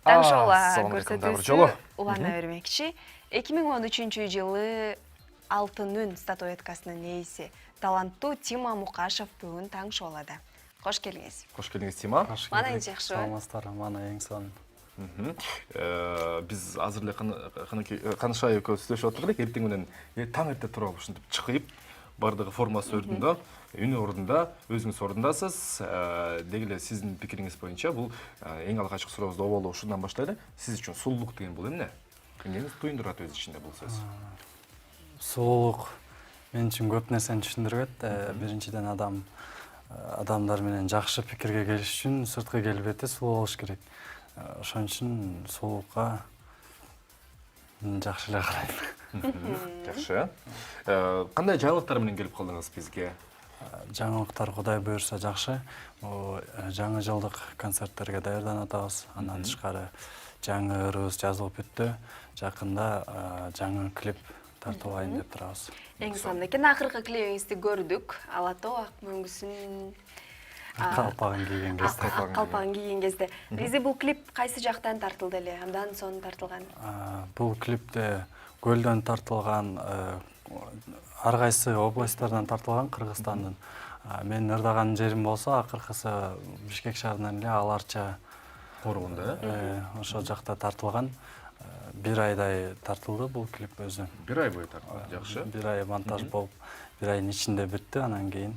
Таңшола Assalamualaikum жолу. улана бермекчи. 2013-жылы алтынын статуэткасынын ээси таланттуу Тима Мукашев бүгүн Таңшолада. Кош келиңиз. Кош келиңиз, Тима. Мана жакшы. Саламатсыздар, мана эң сонун. Биз азыр эле Канышай экөөбүз сүйлөшүп отурдук. Эртең менен таң эрте туруп ушинтип чыгып, бардыгы формасы ордунда, үнү ордунда, өзүңүз ордундасыз. Деги эле сиздин пикириңиз боюнча бул эң алгачкы сурообузду оболу ушундан баштайлы. Сиз үчүн сулуулук деген бул эмне? Эмнени туюндурат өз ичинде бул сөз? Сулуулук мен үчүн көп нерсени түшүндүрөт. Биринчиден адамдар менен жакшы пикирге келиш үчүн сырткы келбети сулуу болуш керек. Ошон үчүн сулуулукка жакшы эле карайм. Жакшы. Кандай жаңылыктар менен келип калдыңыз бизге? Жаңылыктар Кудай буйрса жакшы. Жаңы жылдык концерттерге даярданып атабыз. Андан тышкары жаңы ырыбыз жазылып бүттү. Жакында жаңы клип тартып алайын деп турабыз. Эң сонун экен. Акыркы клипиңизди көрдүк. Ала тоо ак мөңгүсүн Калпагын кийген кезде. Калпагын кийген кезде. Негизи бул клип кайсы жактан тартылды эле? Абдан сонун тартылган. Бул клипте көлдөн тартылган, ар кайсы областтардан тартылган, Кыргызстандын. Мен ырдаган жерим болсо, акыркысы Бишкек шаарынан эле Аларча Коругунда, ошол жакта тартылган. Бир айдай тартылды бул клип өзү. Бир ай бою тартылган, жакшы. Бир ай монтаж болуп, бир айдын ичинде бүттү, анан кийин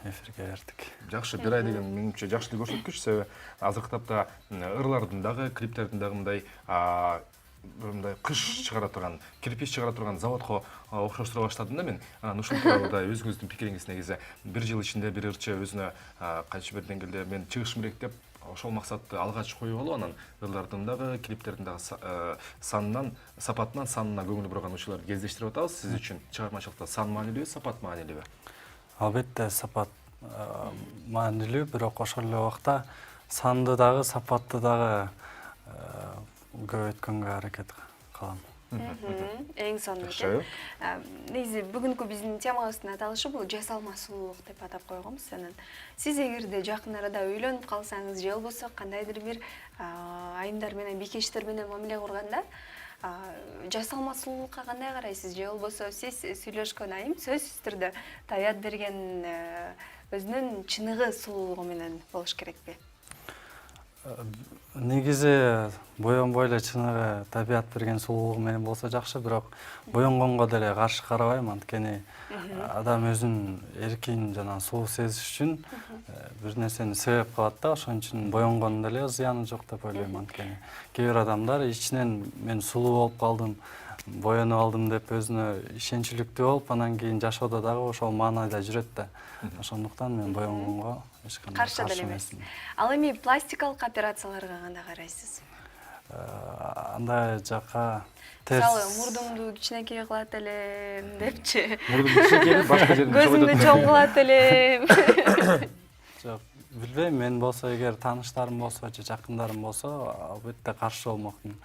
эфирге бердик. Жакшы, бир ай деген менимче жакшы көрсөткүч, себеби азыркы тапта ырлардын дагы, клиптердин дагы мындай кыш чыгара турган, кирпич чыгара турган заводко окшоштура баштадым да мен. Анан ушул тууралуу өзүңүздүн пикириңиз негизи бир жыл ичинде бир ырчы өзүнө кайсы бир деңгээлде мен чыгышым керек деп ошол максатты алгач коюп алып, анан ырлардын дагы, клиптердин дагы санынан, сапатынан санына көңүл бурган учурларды кездештирип атабыз. Сиз үчүн чыгармачылыкта сан маанилүүбү, сапат маанилүүбү? Албетте сапат маанилүү, бирок ошол эле убакта санды дагы, сапатты дагы көбөйткөнгө аракет кылам. Эң сонун экен. Негизи бүгүнкү биздин темабыздын аталышы бул жасалма сулуулук деп атап койгонбуз. Анан сиз эгерде жакын арада үйлөнүп калсаңыз же болбосо кандайдыр бир айымдар менен, бикештер менен мамиле курганда жасалма сулуулукка кандай карайсыз? Же болбосо сиз сүйлөшкөн айым сөзсүз түрдө табият берген өзүнүн чыныгы сулуулугу менен болуш керекпи? Негизи боёнбой эле чыныгы табият берген сулуулугу менен болсо жакшы, бирок боёнгонго деле каршы карабайм, анткени адам өзүнүн эркин жана сулуу сезиш үчүн бир нерсени себеп кылат да, ошон үчүн боёнгондун деле зыяны жок деп ойлойм. Анткени кээ бир адамдар ичинен мен сулуу болуп калдым, боёнуп алдым деп өзүнө ишенчиликтүү болуп, анан кийин жашоодо дагы ошол маанайда жүрөт да. Ошондуктан мен боёнгонго эч кандай каршы каршы эмесмин. Ал эми пластикалык операцияларга кандай карайсыз? Андай жакка терс. Мисалы, мурдумду кичинекей кылат элем депчи. Мурдун кичинекей, башка жерин Көзүмдү чоң кылат элем. Жок, билбейм, мен болсо эгер тааныштарым болсо же жакындарым болсо, албетте каршы болмокмун.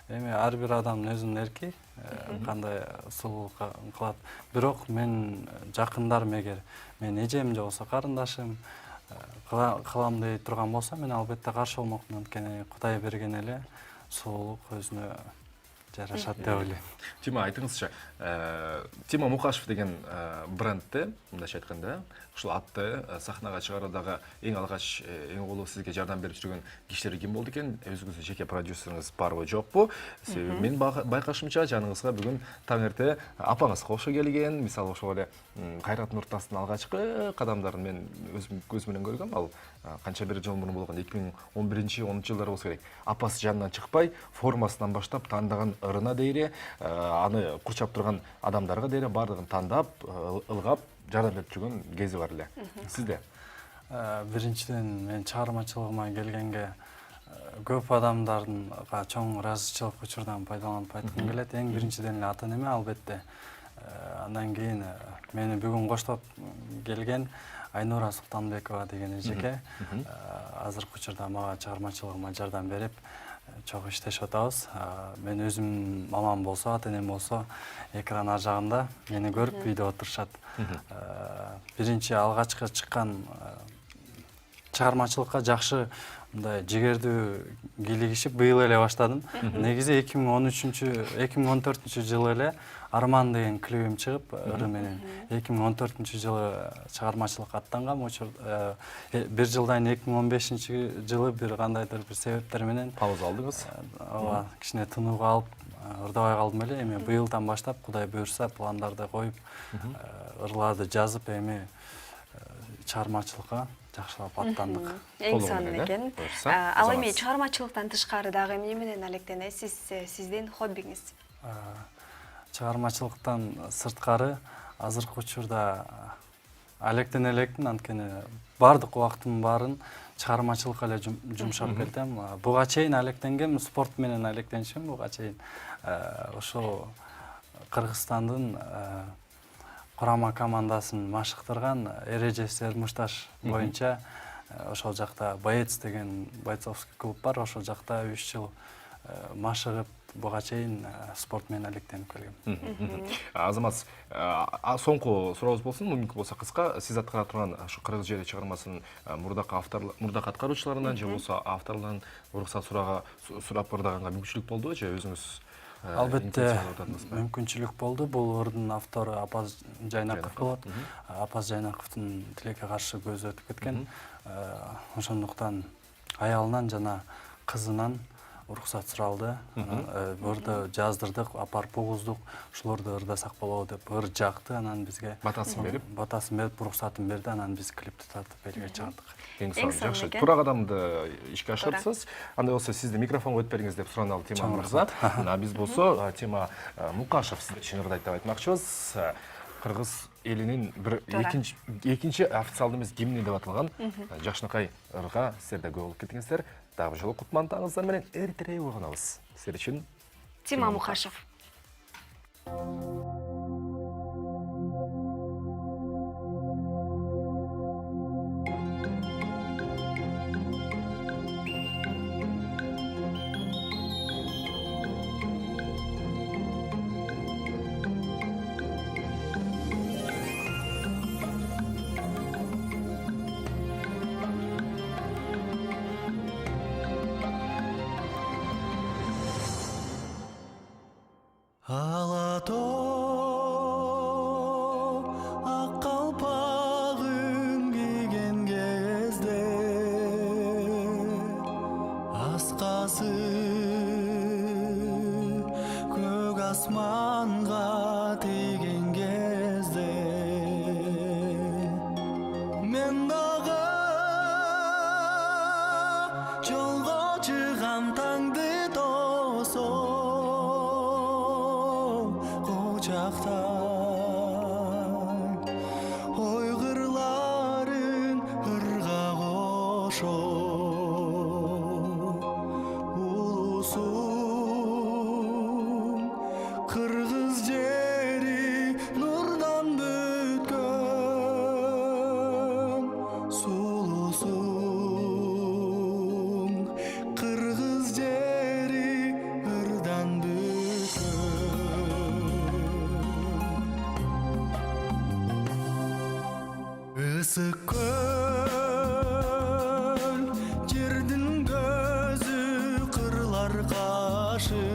Эми ар бир адамдын өзүнүн эрки, кандай сулуулук кылат. Бирок мен жакындарым, эгер мен эжем же болбосо карындашым кылам дей турган болсо, мен албетте каршы болмокмун. Анткени Кудай берген эле сулуулук өзүнө жарашат деп ойлойм. Тима, айтыңызчы, Тима Мукашев деген брендти, мындайча айтканда, ушул атты сахнага чыгаруудагы эң алгач, эң улуу сизге жардам берип жүргөн кишилер ким болду экен? Өзүңүздүн жеке продюсериңиз барбы, жокпу? Себеби мен байкашымча жаныңызга бүгүн таң эрте апаңыз кошо келген. Мисалы, ошол эле Кайрат Нуртастын алгачкы кадамдарын мен өзүм көз менен көргөм. Ал канча бир жыл мурун болгон 2011-10 жылдары болсо керек. Апасы жанынан чыкпай, формасынан баштап тандаган ырына дейре, аны курчап турган адамдарга дейре бардыгын тандап, ылгап, жардам берип жүргөн кези бар эле. Сизде? Биринчиден мен чыгармачылыгыма келгенге көп адамдарга чоң ыраазычылык учурдан пайдаланып айткым келет. Эң биринчиден эле ата энеме, албетте. Андан кийин мени бүгүн коштоп келген Айнура Султанбекова деген эжеке азыркы учурда мага чыгармачылыгыма жардам берип чогуу иштешип атабыз. Мен өзүм мамам болсо, ата энем болсо экран ар жагында мени көрүп үйдө отурушат. Биринчи алгачкы чыккан чыгармачылыкка жакшы мындай жигердүү кийлигишип быйыл эле баштадым. Негизи 2014 жылы эле Арман деген клипим чыгып, ыры менен 2014 жылы чыгармачылыкка аттангам. Бир жылдан 2015 жылы бир кандайдыр бир себептер менен пауза алдыңыз. Ооба, кичине тынууга алып ырдабай калдым эле. Эми быйылдан баштап Кудай буйрса пландарды коюп, ырларды жазып, эми чыгармачылыкка жакшылап аттандык. Эң сонун экен. Ал эми чыгармачылыктан тышкары дагы эмне менен алектенесиз? Сиздин хоббиңиз? Чыгармачылыктан сырткары азыркы учурда алектене элекмин, анткени бардык убактымдын баарын чыгармачылыкка эле жумшап келдим. Буга чейин алектенгем, спорт менен алектенишим буга чейин. Ошо Кыргызстандын курама командасын машыктырган Эрежес Эрмушташ боюнча ошол жакта боец деген бойцовский клуб бар, ошол жакта 3 жыл машыгып буга чейин спорт менен алектенип келгем. Азамат, соңку сурообуз болсун, мүмкүн болсо кыска. Сиз аткара турган ушу Кыргыз жери чыгармасынын мурдакы аткаруучуларынан же болсо авторлорунан уруксат сурап ырдаганга мүмкүнчүлүк болдубу же өзүңүз? Албетте мүмкүнчүлүк болду. Бул ырдын автору Апаз Жайнаков болот. Апаз Жайнаковдун тилекке каршы көзү өтүп кеткен. Ошондуктан аялынан жана кызынан уруксат суралды. Ырды жаздырдык, апарып угуздук. Ушуларды ырдасак болобу деп ыр жакты, анан бизге батасын берип, уруксатын берди, анан биз клипти тартып элге чыгардык. Эң жакшы. Туура кадамды ишке ашырыпсыз. Андай болсо сизди микрофонго өтүп бериңиз деп сураналы Тима мырза. Биз болсо Тима Мукашев сизди чын ырдайт деп айтмакчыбыз. Кыргыз элинин бир экинчи официалдуу эмес гимни деп аталган Жакшынакай ырга сиздер да көп болуп кеттиңиздер. Дагы жолу кутмандыгыңыздар менен эртерээк уйгунабыз. Сиздер үчүн Тима Мукашев. Asmanға тиген кезде мен дағы жолға чыгам таңды тосом кучактай ой кырларын ырга кошоп улусум Кыргыз жери нурдан бүткөн сулусуң Кыргыз жери ырдан бүткөн ысык көл жердин көзү кырлар кашы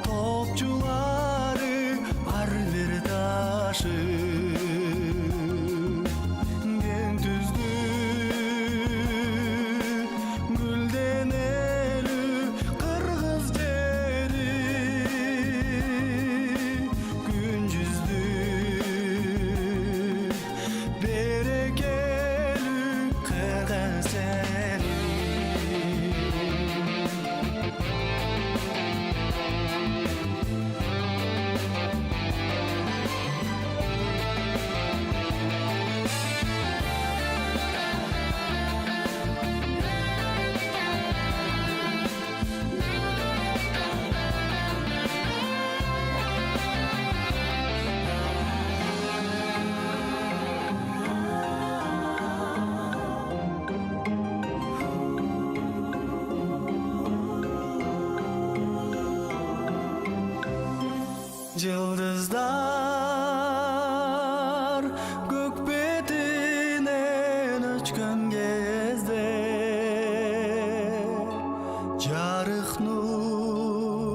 Topçuları var bir Yıldızlar gök betinden uçkan gezde Jarık nur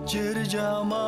cer jama